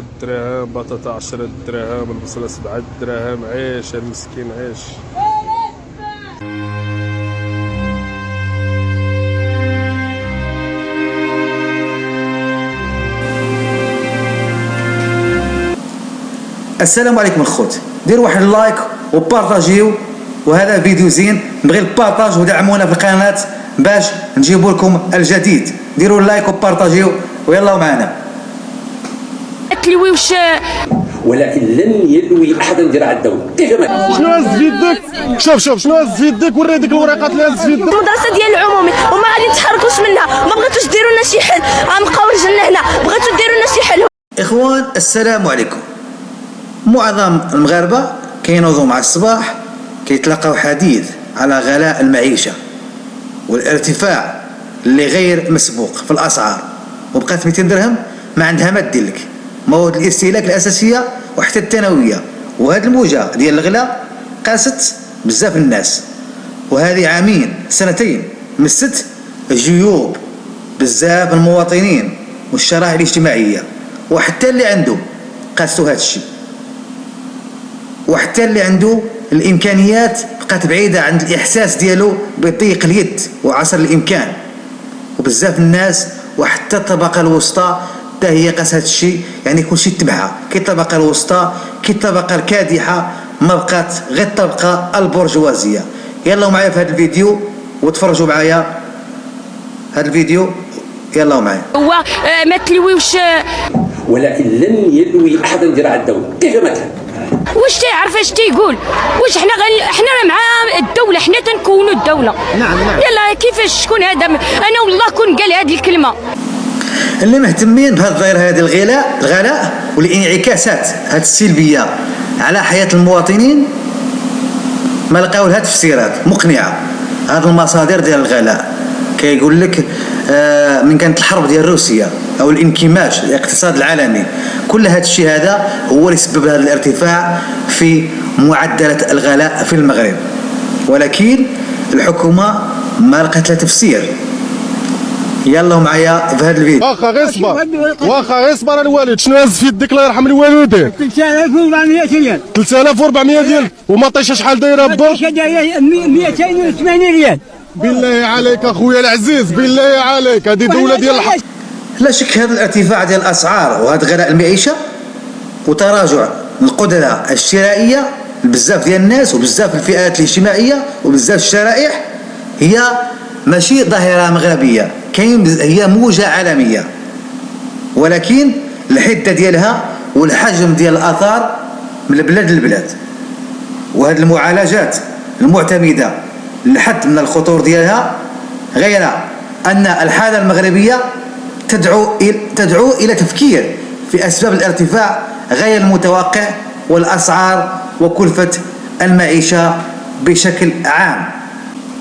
دراهم، بطاطا 10 دراهم، البصلة 7 دراهم. عيش المسكين عيش. السلام عليكم الخوت، ديروا واحد اللايك وبارطاجيو، وهذا فيديو زين. نبغي البارطاج ودعمونا في القناه باش نجيبوا لكم الجديد. ديروا اللايك وبارطاجيو ويلا معنا. تلوي وش ولكن لن يلوي احدا ذراع الدوله. كيف ما شنو هز في يدك؟ شوف شنو هز في يدك، وري ديك الورقات اللي هز في يدك. المدرسه ديال العمومي وما غادي نتحركوش منها، ما بغيتوش ديروا لنا شي حل، غنبقاو رجلنا هنا، بغيتو ديروا لنا شي حل. اخوان السلام عليكم. معظم المغاربه كينوضوا مع الصباح كيتلقاو حديث على غلاء المعيشه والارتفاع اللي غير مسبوق في الاسعار، وبقات 200 درهم ما عندها ما دير لك مواد الاستهلاك الاساسيه وحتى الثانويه. وهذه الموجه ديال الغلاء قاست بزاف الناس، وهذه عامين سنتين مست جيوب بزاف المواطنين والشرائح الاجتماعيه، وحتى اللي عنده قاستو هذا الشيء، وحتى اللي عنده الامكانيات بقات بعيده عن الاحساس ديالو بضيق اليد وعسر الامكان. وبزاف الناس وحتى الطبقه الوسطى حتى هي قاس هذا الشيء، يعني كلشي تبعها، كي الطبقه الوسطى كي الطبقه الكادحه، ما بقات غير الطبقه البرجوازيه. يلا معايا في هذا الفيديو وتفرجوا معايا هذا الفيديو، يلا معايا. هو ما تلويوش، ولكن لن يلوي احدا ذراع الدوله. كيف ما كان واش تيعرف اش تيقول؟ واش حنا مع الدوله، حنا تنكونوا الدوله. نعم. يلا كيفاش شكون هذا؟ انا والله كون قال هذه الكلمه. اللي مهتمين بهذا الظاهره هذه الغلاء والانعكاسات هذه السلبيه على حياه المواطنين ما لقاو لها تفسيرات مقنعه. هذه المصادر ديال الغلاء كيقول لك من كانت الحرب ديال روسيا او الانكماش الاقتصاد العالمي، كل هذا الشيء هذا هو اللي سبب هذا الارتفاع في معدلات الغلاء في المغرب. ولكن الحكومه ما لقات لها تفسير. يلا معايا في هذا الفيديو. واخا غير صبر الوالد. شنو هز في يدك الله يرحم الوالدين؟ 3400 ريال. 3400 ريال ومطيشه شحال دايره با؟ 280 ريال. بالله عليك اخويا العزيز، بالله عليك، هذه دوله ديال الحق. لا شك هذا الارتفاع ديال الاسعار وهذا غلاء المعيشه وتراجع القدره الشرائيه لبزاف ديال الناس وبزاف الفئات الاجتماعيه وبزاف الشرائح هي ماشي ظاهره مغربيه، هي موجه عالميه، ولكن الحده ديالها والحجم ديال الاثار من البلاد للبلاد. وهذه المعالجات المعتمده لحد من الخطور ديالها، غير ان الحاله المغربيه تدعو الى تفكير في اسباب الارتفاع غير المتوقع والاسعار وكلفه المعيشه بشكل عام.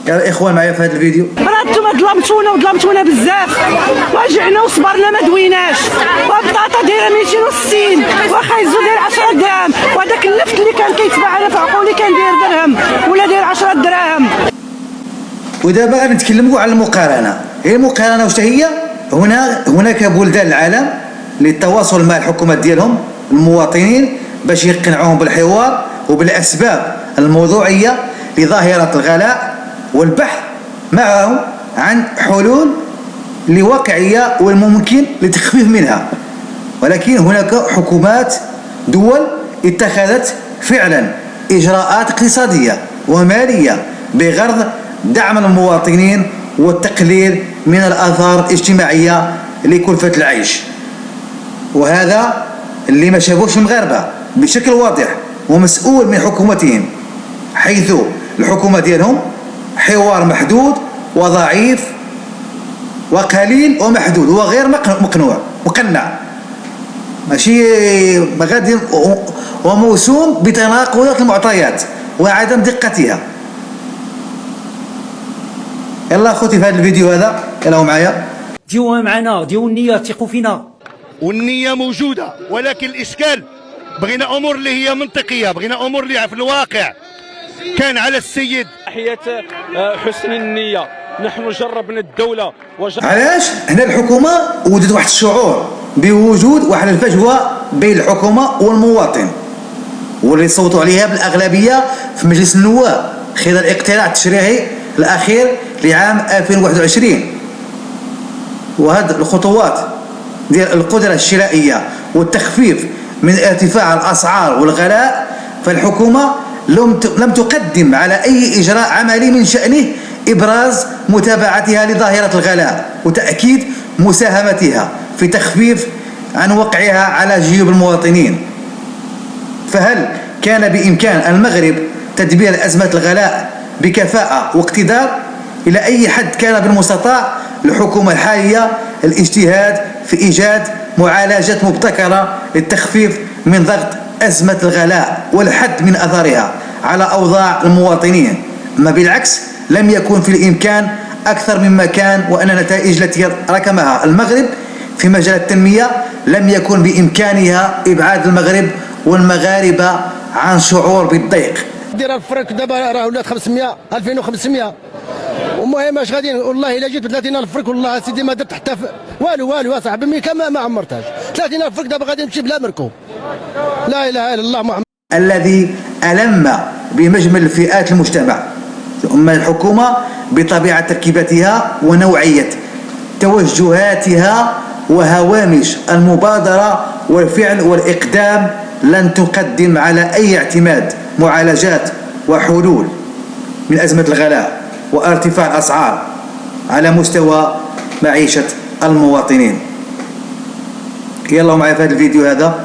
يا اخوان معايا في هذا الفيديو. انتم ظلمتونا بزاف، واجعنا وصبرنا ما دويناش. والبطاطا دايره 260 وخايزو داير 10 دراهم، وهذاك اللفت اللي كان كيتباع انا في عقولي كان داير درهم ولا داير 10 دراهم. ودابا غادي نتكلموا على المقارنه. هي المقارنه واش هي؟ هناك بلدان العالم للتواصل مع الحكومات ديالهم المواطنين باش يقنعوهم بالحوار وبالاسباب الموضوعيه لظاهره الغلاء، والبحث معهم عن حلول لواقعيه والممكن لتخفيف منها. ولكن هناك حكومات دول اتخذت فعلا اجراءات اقتصاديه وماليه بغرض دعم المواطنين والتقليل من الآثار الاجتماعية لكلفة العيش. وهذا اللي ما شافوش المغاربة بشكل واضح ومسؤول من حكومتهم، حيث الحكومة ديالهم حوار محدود وضعيف وقليل ومحدود وغير مقنع، ماشي غادي وموسوم بتناقضات المعطيات وعدم دقتها. يلا اخوتي في هذا الفيديو هذا يلا معايا. ديوها معنا، ديو النية، ثقوا فينا. والنية موجودة، ولكن الإشكال بغينا أمور اللي هي منطقية، بغينا أمور اللي في الواقع. كان على السيد تحية حسن النية. نحن جربنا الدولة علاش هنا الحكومة وجدت واحد الشعور بوجود واحد الفجوة بين الحكومة والمواطن، واللي صوتوا عليها بالأغلبية في مجلس النواب خلال الاقتراع التشريعي الأخير لعام 2021. وهذه الخطوات ديال القدرة الشرائية والتخفيف من ارتفاع الأسعار والغلاء، فالحكومة لم تقدم على أي إجراء عملي من شأنه إبراز متابعتها لظاهرة الغلاء وتأكيد مساهمتها في تخفيف عن وقعها على جيوب المواطنين. فهل كان بإمكان المغرب تدبير أزمة الغلاء بكفاءة واقتدار؟ إلى أي حد كان بالمستطاع للحكومة الحالية الاجتهاد في إيجاد معالجات مبتكرة للتخفيف من ضغط أزمة الغلاء والحد من أثرها على أوضاع المواطنين؟ ما بالعكس، لم يكن في الإمكان أكثر مما كان، وأن النتائج التي ركمها المغرب في مجال التنمية لم يكن بإمكانها إبعاد المغرب والمغاربة عن شعور بالضيق. دير الفرق دابا راه ولات 500 2500 المهم اش غادي والله الا جيت ب 30000 فرق والله سيدي ما درت حتى والو اصاحبي ميكا ما عمرتهاش 30000 فرق دابا غادي نمشي بلا مركوب. لا اله الا الله محمد الذي ألم بمجمل فئات المجتمع. ثم الحكومة بطبيعة تركيبتها ونوعية توجهاتها وهوامش المبادرة والفعل والإقدام لن تقدم على أي اعتماد معالجات وحلول من أزمة الغلاء وارتفاع الأسعار على مستوى معيشة المواطنين. يلا معايا في هذا الفيديو هذا،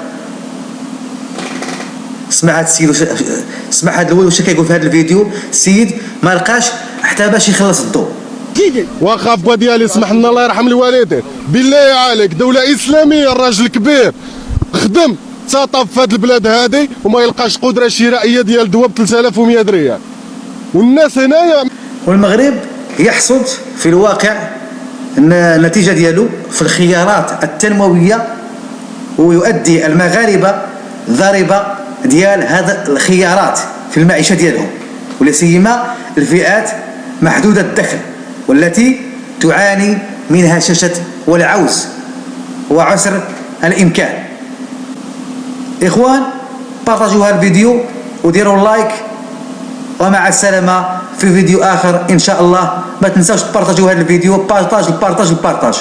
اسمع هذا السيد، اسمع هذا الولد واش كيقول في هذا الفيديو. السيد ما لقاش حتى باش يخلص الضوء. واخا بوا ديالي سمح لنا الله يرحم الوالدين، بالله عليك دولة إسلامية، الراجل كبير خدم ساطف في هذه البلاد هذه وما يلقاش قدرة شرائية ديال دواء ب 3100 ريال، والناس هنايا. والمغرب يحصد في الواقع النتيجة ديالو في الخيارات التنموية، ويؤدي المغاربة ضريبة ديال هذا الخيارات في المعيشة ديالهم، ولا سيما الفئات محدودة الدخل والتي تعاني من هشاشة والعوز وعسر الإمكان. إخوان، بارطاجوا هذا الفيديو وديروا لايك، ومع السلامة في فيديو آخر إن شاء الله. ما تنساوش تبارطاجوا هذا الفيديو، بارطاج.